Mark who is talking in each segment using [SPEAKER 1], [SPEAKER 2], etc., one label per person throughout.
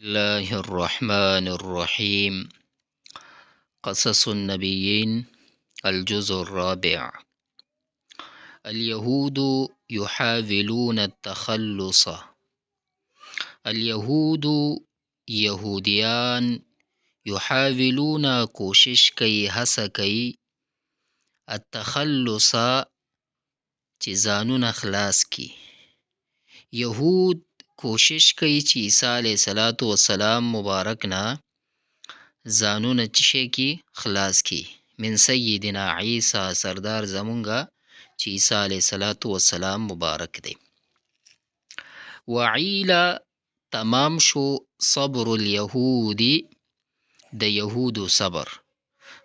[SPEAKER 1] الله الرحمن الرحيم. قصص النبيين الجزء الرابع. اليهود يحاولون التخلص. اليهود یهودیان یحاولون کوشش کوي هڅه کوي التخلص چې ځانونه خلاص کی. یهود کوشش کوي چې عیسی علیه السلام مبارک نه ځانونه چې شي کی خلاص کی من سیدنا عیسی سردار زمونږه چې عیسی علیه السلام مبارک دی. وعیله تمام شو صبر الیهودی د یهودو صبر.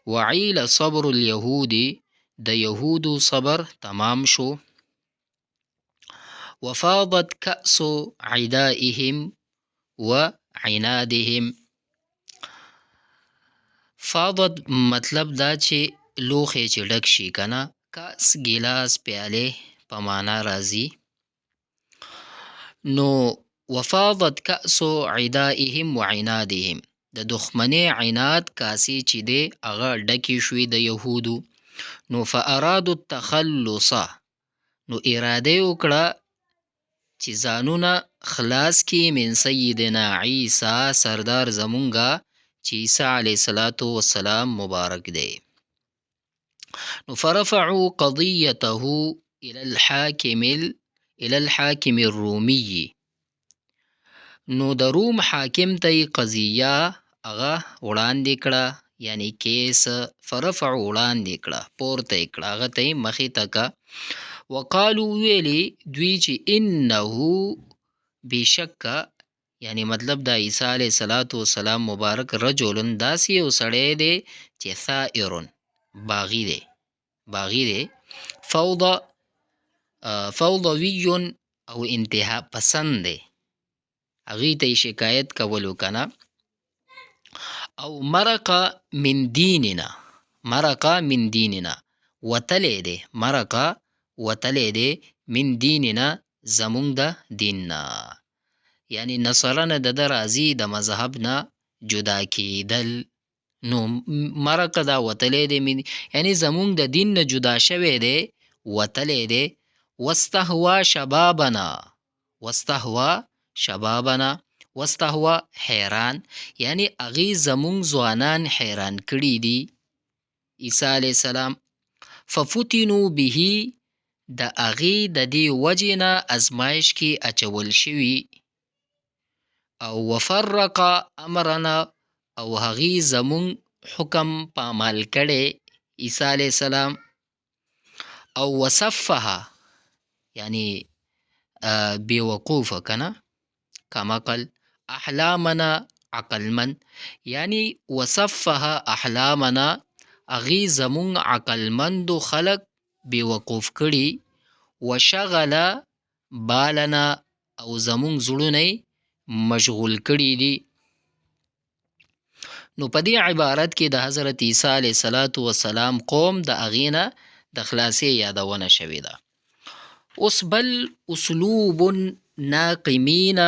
[SPEAKER 1] وعیله صبر الیهودی د یهودو صبر تمام شو. وفاضت کأس عدائهم وعنادهم. فاضت مطلب دا چې لوښی چې ډک شي کنه، کأس ګیلاس پیاله په معنا راځي. نو وفاضت کأس عدائهم وعنادهم د دښمنۍ عناد کاسې چې دی هغه ډکې شوې د یهودو. نو فارادو التخلص نو اراده یې وکړه چې ځانونه خلاص کی من سیدنا عیسی سردار زمونږه چې عیسی علیه السلام مبارک دی. نو فرفعوا قضیته الى الحاکم الرومی. نو د روم حاکم ته یې قضیه هغه وړاندې کړه، یعنی کیس فرفعوا وړاندې کړه، پورته یې کړه، هغه ته یې مخې ته که. وقالو ویلی دوی چې انه بشکه، یعنی مطلب دا عیسی علیه السلام مبارک رجلن داسې یو سړی دی چې ثائرن باغی دی فوضوی او انتها پسند دی، هغې ته یې شکایت کولو کنه. او مرق من دیننا وتلی دی، مرقه وتلی دی من دیننا زمونږ د دین نه، یعنی نصرانه د ده راځي د مذهب نه جدا کیدل. نو مرقه دا وتلی دی یعنی زمونږ د دین نه جدا شوی دی، وتلی دی. واستهوا حیران، یعنی هغې زمونږ ځوانان حیران کړي دي عیسی علیه السلام. ففتنو به د هغې د دې وجې نه ازمایش کې اچول شوي. او وفرق امرنا او هغې زمونږ حکم پامال کړی عیسی علیه السلام. او وصفها یعنی بیوقوفه کنه کمقل احلامنا عقلمن، یعنی وصفها احلامنا هغې زمونږ عقلمندو خلق بیوقوف کړي. وشغل بالنا او زمونږ زړونه مشغول کړي دي. نو په دې عبارت کې د حضرت عیسی علیه السلام قوم د هغې نه د خلاصې یادونه شوې ده. اوس بل اسلوب ناقمین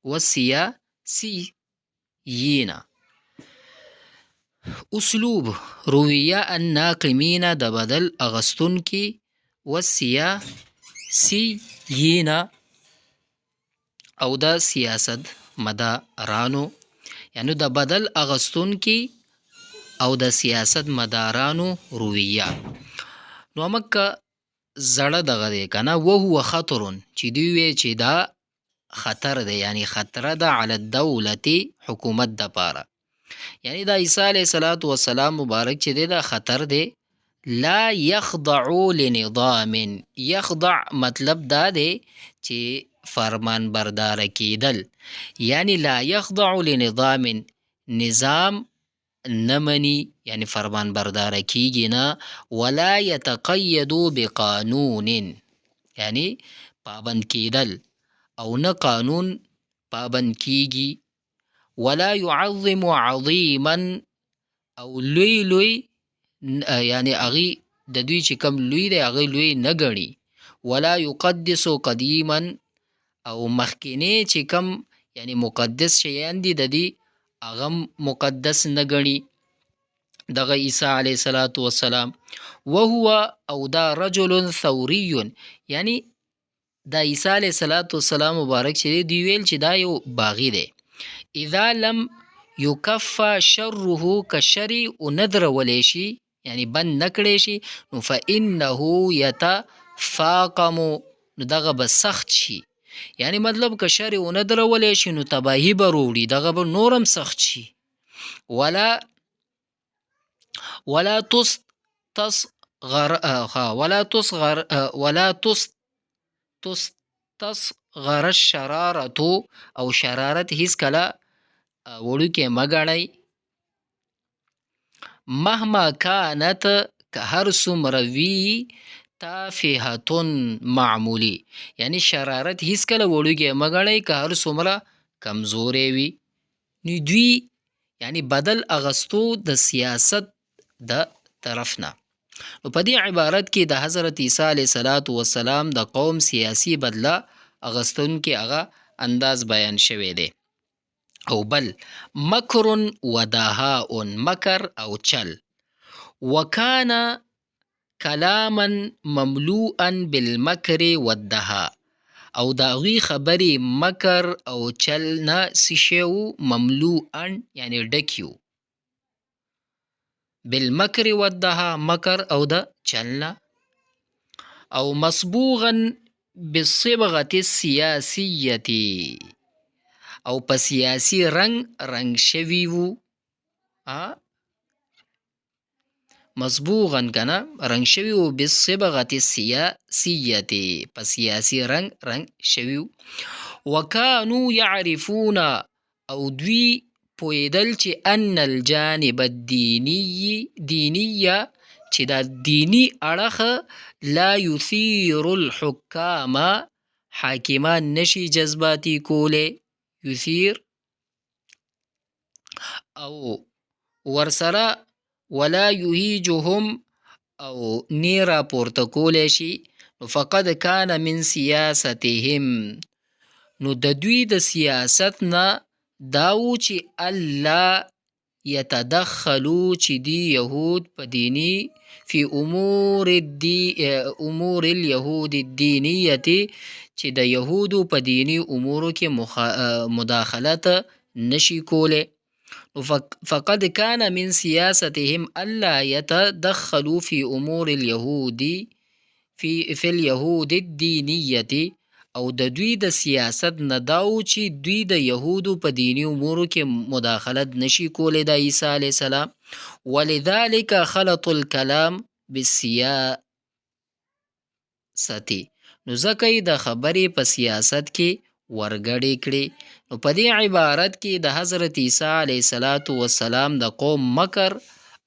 [SPEAKER 1] والسیاسیین. اسلوب رویه الناقمین د بدل اغستونکي، والسیاسیین او د سیاست مدارانو، یعنی د بدل اغستونکي او د سیاست مدارانو رویه. نو مکه زړه دغه دی کنه، وهو خطرن چې دوی وی چې دا خطر دی، یعنی خطر ده علی الدولت حکومت د پاره، یعنی دا عیسی علیه السلام مبارک چې دی دا خطر دی. لا یخضع لنظام، یخضع مطلب دا دی چې فرمان بردار کیدل، یعنی لا یخضع لنظام نظام نمنی، یعنی فرمان بردار کیږي نه. ولا یتقیدو بقانون یعنی پابند کیدل او نه قانون پابند کیږي. ولا يعظم عظیما او لوی یعنی هغې د دوی چې کم لوی دی هغې لوی نه ګڼي. ولا يقدس قدیما او مخکینی چې کم یعنی مقدس شیان دي د دې هغه مقدس نه ګڼي دغه عیسی علیه السلام وهو او دا رجل ثوری یعنی دا عیسی علیه السلام مبارک چې دی ویل چې دا یو باغی دی اذا لم یکفى شره کشری او ندر ولی شي یعنی بند نکړی شي نو فانه یتفاقم نو دغه به سخت شي یعنی مطلب که شر او ندر ولی شي نو تباهی به روړي دغه به نورم سخت شي ولا تستصغر الشرارة او شرارت هیڅ کله وړوکې مه ګڼئ مهما كانت که هر څومره وي تافهة معمولی یعنی شرارت هیڅ کله وړوکې مه ګڼئ که هر څومره کمزوری وي نو دوی یعنی بدل اغستو د سیاست د طرف نه نو په دې عبارت کې د حضرت عیسی علیه السلام د قوم سیاسی بدله اغستونکي هغه انداز بیان شوی دی او بل مکر و دهاء مکر او چل وکانا کلاما مملوءا بالمکر والدهاء او دا غوی خبرې مکر او چل نه سشیو مملوءا یعنی ډکیو بالمکر والدهاء مکر او د چلنا او مصبوغا بالصبغة السیاسیة او په سیاسی رنگ شوی وو مصبوغا کنا رنگ شوی وو بالصبغة السیاسیة په سیاسی رنگ شوی وو وکانو یعرفون او دوی پویدل چې ان الجانب الدینی چې دا دینی اړخ لا یثیر الحکام حاکمان نشي جذباتی کوله یثیر او ورسره ولا یهیجهم او نیرا پورته کوله شي فقد کان من سیاستهم نو د دوی د سیاست نه داو چې الله یتدخلو چې دی یهود په دینی فی امور الیهود الدینیه چې د یهودو په دینی امورو کې مداخلت نشي کوله فقد کان من سیاستهم الا یتدخلو فی امور اليهود فی الیهود الدینیه او د دوی د سیاست نه داو چې دوی د یهودو په دینی امورو کې مداخلت نشي کولی د عیسی علیه السلام ولذلك خلط الكلام بالسیاست نو ځکه د خبرې په سیاست کې ورګډې کړي نو په دې عبارت کې د حضرت عیسی علیه السلام د قوم مکر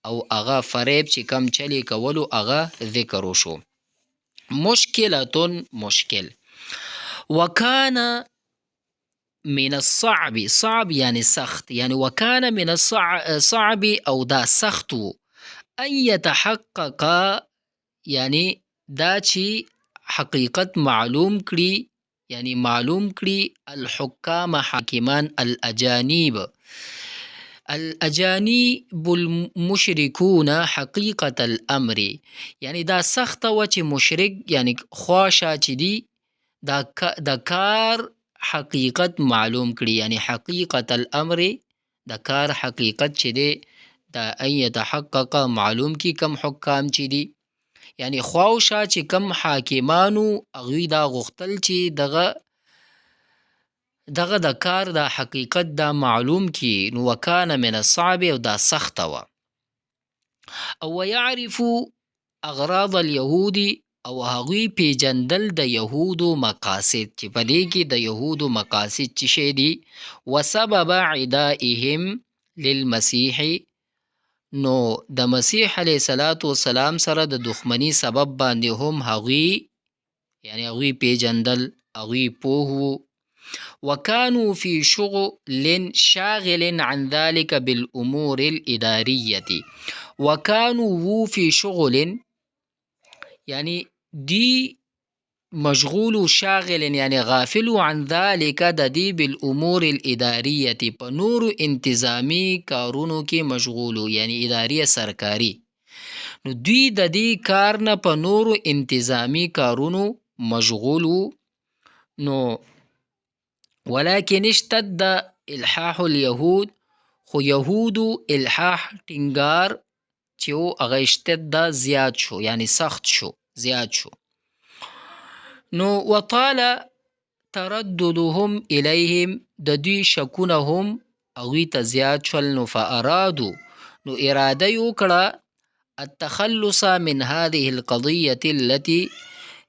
[SPEAKER 1] او هغه فریب چې کم چلی کولو هغه ذکر وشو مشکل وکان من الصعب صعب یعنی سخت یعنی وکان من الصعب او دا سخت ان يتحقق یعنی دا چې حقیقت معلوم کړي یعنی معلوم کړي الحکام حاکمان الاجانب المشرکون حقیقت الامر یعنی دا سخت و چې مشرک یعنی خواشه چې دی د کار حقیقت معلوم کړي یعنی حقیقت الامر د کار حقیقت چې دی دا ان يتحقق معلوم کی کم حکام چې دی یعنی خواوشه چې کم حاکمانو هغوی دا غوښتل چې دغه د کار د حقیقت دا معلوم کی نو وکانه من الصعب او دا سخت و او ويعرفو اغراض اليهود او هغوی پیجندل د یهودو مقاصد چې په دې کې د یهودو مقاصد چې شی دي وسبب عدائهم للمسیح نو د مسیح علیه السلام سره د دښمنی سبب باندې هم هغوی یعنی هغوی پیجندل هغوی پوه وو وکانو فی شغل شاغل عن ذلك بالامور الاداریه وکانو فی شغل یعنی دی مشغول شاغل یعنی غافل عن ذلك د دې بالامور الاداریه په نورو انتظامی کارونو کې مشغول یعنی اداریه سرکاری نو دوی د دې کار نه په نورو انتظامی کارونو مشغول نو ولكن اشتد الحاح اليهود خو یهودو الحاح ټینګار چې و هغه اشتد زیات شو یعنی سخت شو زیات شو نو وطال ترددهم الیهم د دوی شکونه هم هغوی ته زیات شول نو فارادو نو اراده یې وکړه التخلص من هذه القضیة التي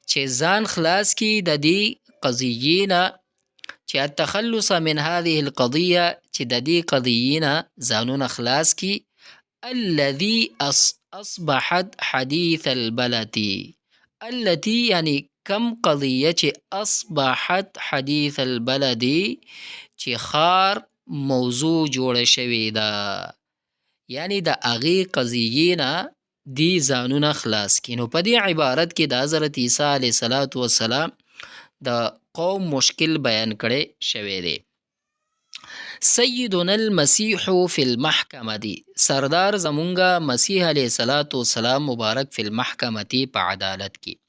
[SPEAKER 1] چې ځان خلاص کی د دې قضیې نه چې التخلص من هذه القضیه چې د دې قضیې نه ځانونه خلاص کی الذي اصبحت حدیث البلد التي یعنی کم قضیه چې اصبحت حدیث البلد چې خار موضوع جوړه شوې ده یعنی د هغې قضیې نه دی ځانونه خلاص کړي نو په دې عبارت کې د حضرت عیسی علیه الصلاة والسلام د قوم مشکل بیان کړی شوی دی سیدنا المسیح فی المحکمه دی سردار زمونږه مسیح علیه الصلاة والسلام مبارک فی المحکمه په عدالت کې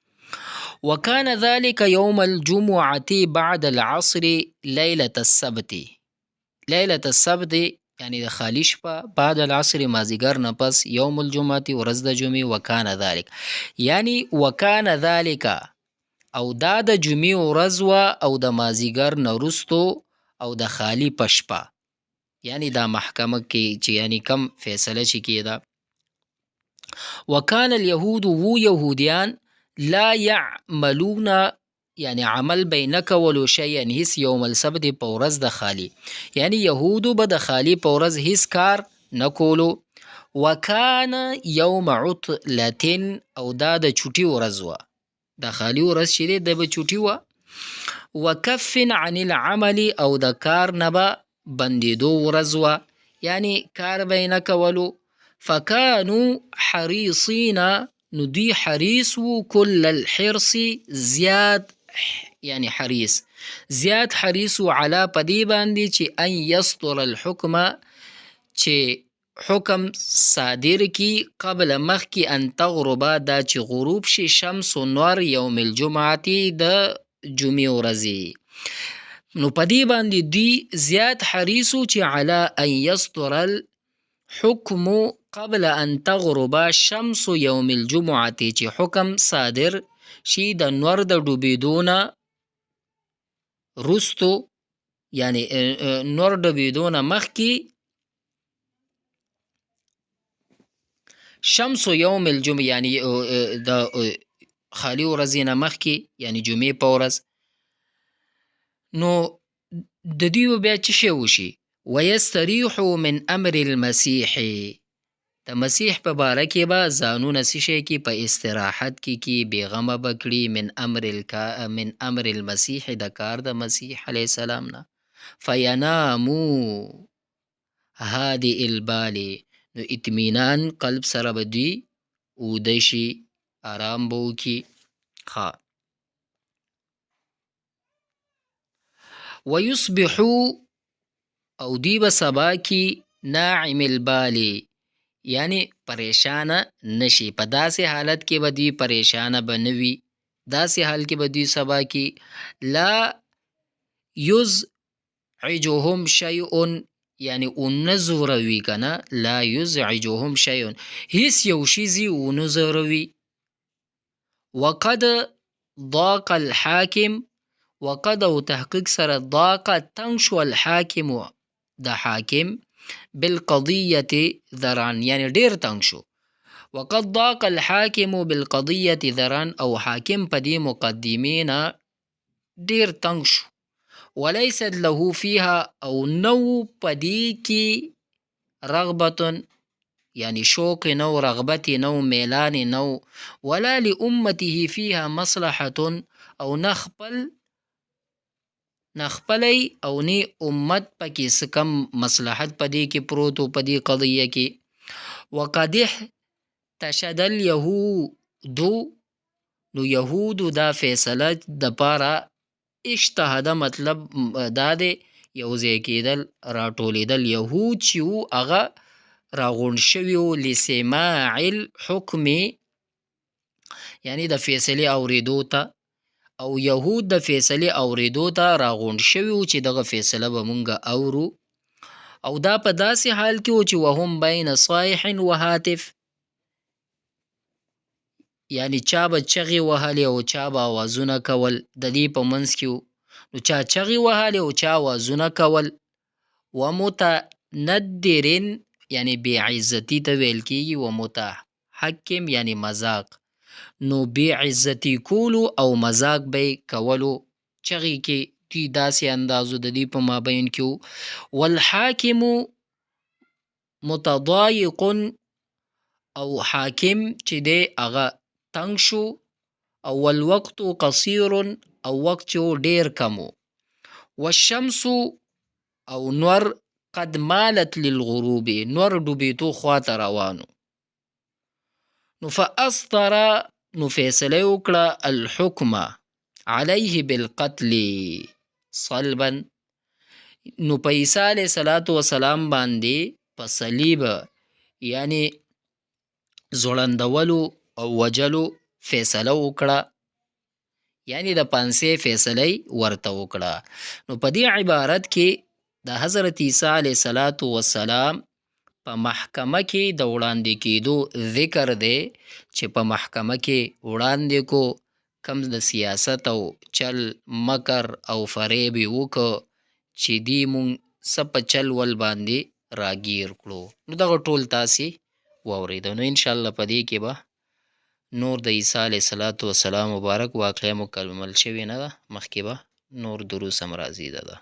[SPEAKER 1] وكان ذلك يوم الجمعة بعد العصر ليلة السبت ليلة السبت یعنی د خالی شپه بعد العصر مازیګر نه پس یوم الجمعة ورځ د جمعې وکانه ذلک یعنی وکانه ذلک او دا د جمعې ورځ وه او د مازیګر نه وروستو او د خالی په شپه یعنی دا محکمه کې چې یعنی کم فیصله چې کېده وکان اليهود و یهودیان لا يعملون یعنی عمل به نه کولو شیئا هیڅ یوم السبت په ورځ د خالی یعنی یهودو به د خالی په ورځ هیڅ کار نه کولو وکان یوم عطلة او دا د چوټي ورځ وه د خالی ورځ چې دی د به چوټي وه وکف عن العمل او د کار نه به بندېدو ورځ وه یعنی کار به یې نه کولو فکانو حریصین نو دوی حریص و کل الحرص زیاد یعنی حریص زیاد حریص و علا پدی باندې چې ان یسطر الحکم چې حکم صادر کی قبل مخکی ان تغربا دا چې غروب شي شمس و نور یوم الجمعه د جمعې ورځې نو پدی باندې دوی زیاد حریص و چې علا ان یسطر الحکم قبل ان تغرب شمس یوم الجمعه چې حکم صادر شي د نور د ډوبېدو نه وروستو یعنی نور ډوبېدو نه مخکې شمس یوم الجمعه یعنی د خالی ورځې نه مخکې یعنی جمعې په ورځ نو د دوی بیا څه شی وشي ویستریح من امر المسیح د مسیح په باره کې به ځانونه څه شی کې په استراحت کې بېغمه به کړي من امر المسیح د کار د مسیح علیه السلام نه فینامو هادئ البال نو اطمینان قلب سره به دوی اوده شي آرام به وکړي ویصبحو او دوی به سبا کې ناعم البال یعنی پریشانه نشي په داسې حالت کې به دوی پریشانه به نه وي داسې حال کې به دوی سبا کې لا یزعجهم شیء یعنی ونه زوروي که نه لا یزعجهم شیء هیڅ یو شیزي ونه زوروي وقد ضاق الحاکم وقد او تحقیق سره ضاق تنگ شو الحاکم د حاکم بالقضیة ذران یعنی ډیر تنگ شو وقد ضاق الحاکم بالقضیة ذران او حاکم په دې مقدمې نه ډیر تنگ شو ولیست له فیها او نو په دې کې رغبة یعنی شوق نو رغبت نو میلان نو ولا لأمته فیها مصلحة او نخپلی او نی امت پکې څه کم مصلحت پدې کې پروت و پدې قضیه کې وقد احتشد اليهود نو یهودو دا فیصله د پاره اجتهاده مطلب دا دی یو ځای کېدل راټولېدل. یهود چې وو هغه راغونډ شوي وو لسماع الحکم یعنی د فیصلې اورېدو ته، او یهود د فیصلې اورېدو ته راغونډ شوي وو چې دغه فیصله به مونږ اورو. او دا په داسې حال کې و چې وهم بین صایح و هاتف، یعنی چا به چغې وهلې او چا به آوازونه کول د دې په منځ کې و. نو چا چغې وهلې او چا آوازونه کول. و متندرن یعنی بې عزتي ته ویل کېږي، و متحکم یعنی مذاق. نو بې عزتي کولو او مذاق به یې کولو، چغې کې دوی داسې اندازو د دې په مابین کې و. والحاکم متضایق، او حاکم چې دی هغه تنګ شو. او والوقت قصیر، او وقت چې ډیر کم و. والشمس او نور قد مالت للغروب، نور ډوبېدو خواته روانو. نو فاصدر، نو فیصله یې وکړه الحکم علیه بالقتل صلبا، نو په عیسی علیه السلام باندې په صلیب یعنی زوړندولو او وجلو فیصله وکړه، یعنی د پانسۍ فیصله ورته وکړه. نو په دې عبارت کې د حضرت عیسی علیه السلام په محکمه کې د وړاندې کېدو ذکر دی چې په محکمه کې وړاندې کو، کم د سیاست او چل مکر او فریب یې وکړ چې دی مونږ څه په چل ول باندې راګیر کړو. نو دغه ټول تاسې واورېده. نو انشاءالله په دې کې به نور د عیسی علیه السلام مبارک واقعه مکمل شوې نه ده، مخکې به نور دروس هم راځي ده.